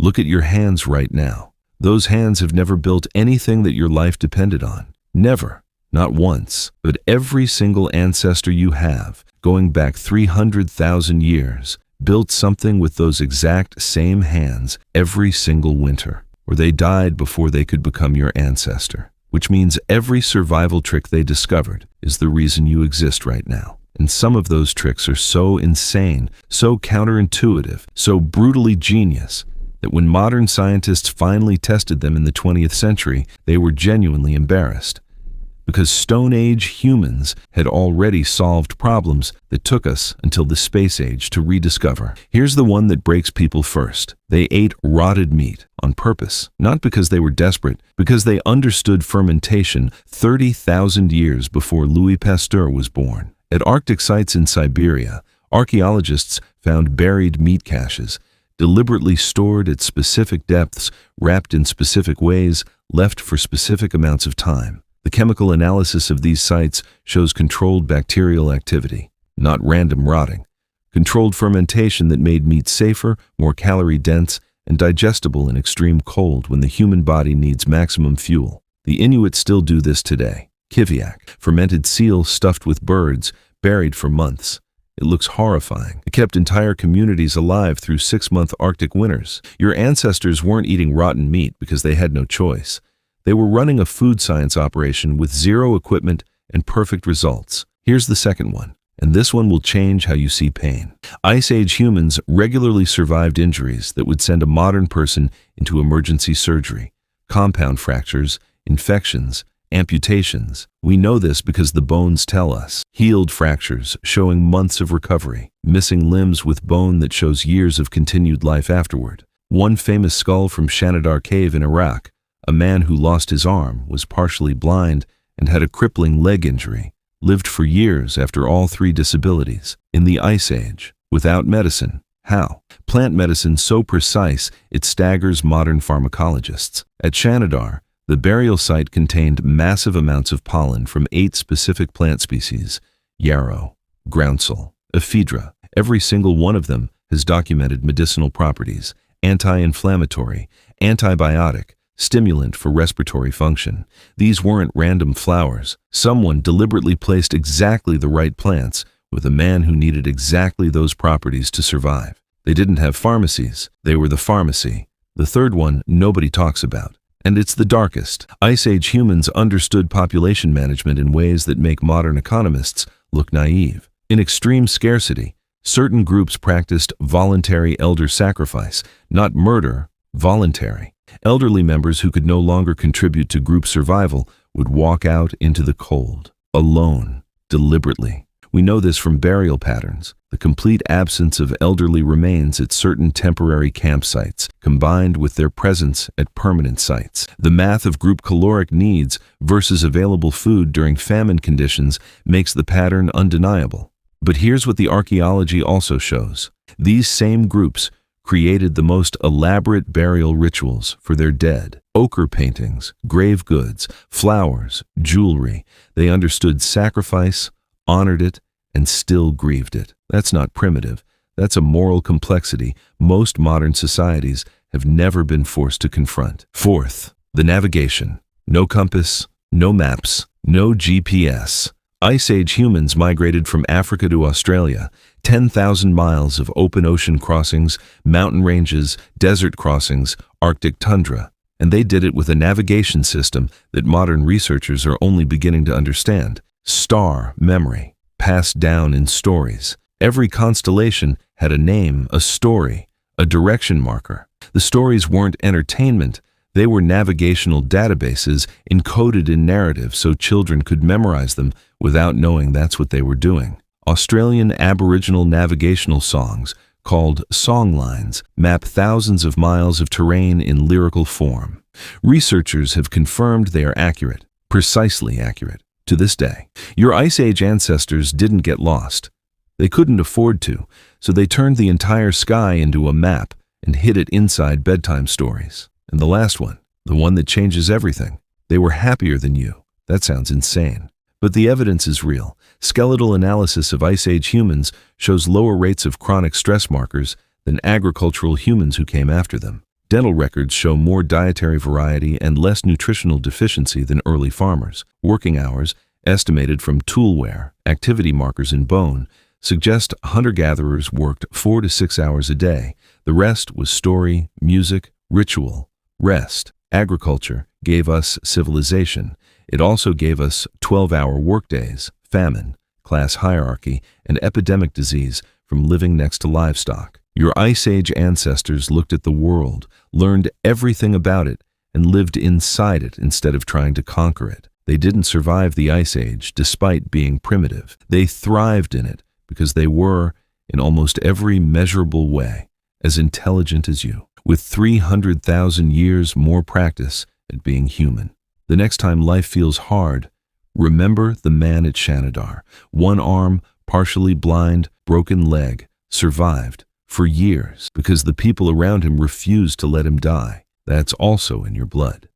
Look at your hands right now. Those hands have never built anything that your life depended on. Never. Not once. But every single ancestor you have, going back 300,000 years, built something with those exact same hands every single winter, or they died before they could become your ancestor. Which means every survival trick they discovered is the reason you exist right now. And some of those tricks are so insane, so counterintuitive, so brutally genius, that when modern scientists finally tested them in the 20th century, they were genuinely embarrassed. Because Stone Age humans had already solved problems that took us until the Space Age to rediscover. Here's the one that breaks people first. They ate rotted meat on purpose, not because they were desperate, because they understood fermentation 30,000 years before Louis Pasteur was born. At Arctic sites in Siberia, archaeologists found buried meat caches, deliberately stored at specific depths, wrapped in specific ways, left for specific amounts of time. The chemical analysis of these sites shows controlled bacterial activity, not random rotting. Controlled fermentation that made meat safer, more calorie-dense, and digestible in extreme cold when the human body needs maximum fuel. The Inuit still do this today. Kiviak, fermented seal stuffed with birds, buried for months. It looks horrifying. It kept entire communities alive through 6-month Arctic winters. Your ancestors weren't eating rotten meat because they had no choice. They were running a food science operation with zero equipment and perfect results. Here's the second one, and this one will change how you see pain. Ice Age humans regularly survived injuries that would send a modern person into emergency surgery. Compound fractures, infections, amputations. We know this because the bones tell us. Healed fractures showing months of recovery. Missing limbs with bone that shows years of continued life afterward. One famous skull from Shanidar Cave in Iraq. A man who lost his arm, was partially blind, and had a crippling leg injury, lived for years after all 3 disabilities. In the Ice Age, without medicine. How? Plant medicine so precise it staggers modern pharmacologists. At Shanidar, the burial site contained massive amounts of pollen from 8 specific plant species: yarrow, groundsel, ephedra. Every single one of them has documented medicinal properties: anti-inflammatory, antibiotic, stimulant for respiratory function. These weren't random flowers. Someone deliberately placed exactly the right plants with a man who needed exactly those properties to survive. They didn't have pharmacies. They were the pharmacy. The third one nobody talks about. And it's the darkest. Ice Age humans understood population management in ways that make modern economists look naive. In extreme scarcity, certain groups practiced voluntary elder sacrifice, not murder, voluntary. Elderly members who could no longer contribute to group survival would walk out into the cold, alone, deliberately. We know this from burial patterns, the complete absence of elderly remains at certain temporary campsites, combined with their presence at permanent sites. The math of group caloric needs versus available food during famine conditions makes the pattern undeniable. But here's what the archaeology also shows. These same groups created the most elaborate burial rituals for their dead. Ochre paintings, grave goods, flowers, jewelry. They understood sacrifice, honored it, and still grieved it. That's not primitive. That's a moral complexity most modern societies have never been forced to confront. Fourth, the navigation. No compass, no maps, no GPS. Ice Age humans migrated from Africa to Australia, 10,000 miles of open ocean crossings, mountain ranges, desert crossings, Arctic tundra. And they did it with a navigation system that modern researchers are only beginning to understand. Star memory, passed down in stories. Every constellation had a name, a story, a direction marker. The stories weren't entertainment. They were navigational databases encoded in narrative so children could memorize them without knowing that's what they were doing. Australian Aboriginal navigational songs, called songlines, map thousands of miles of terrain in lyrical form. Researchers have confirmed they are accurate, precisely accurate, to this day. Your Ice Age ancestors didn't get lost. They couldn't afford to, so they turned the entire sky into a map and hid it inside bedtime stories. And the last one, the one that changes everything. They were happier than you. That sounds insane. But the evidence is real. Skeletal analysis of Ice Age humans shows lower rates of chronic stress markers than agricultural humans who came after them. Dental records show more dietary variety and less nutritional deficiency than early farmers. Working hours, estimated from tool wear, activity markers in bone, suggest hunter-gatherers worked 4 to 6 hours a day. The rest was story, music, ritual, rest. Agriculture gave us civilization. It also gave us 12-hour workdays, famine, class hierarchy, and epidemic disease from living next to livestock. Your Ice Age ancestors looked at the world, learned everything about it, and lived inside it instead of trying to conquer it. They didn't survive the Ice Age despite being primitive. They thrived in it because they were, in almost every measurable way, as intelligent as you, with 300,000 years more practice at being human. The next time life feels hard, remember the man at Shanidar. One arm, partially blind, broken leg, survived for years because the people around him refused to let him die. That's also in your blood.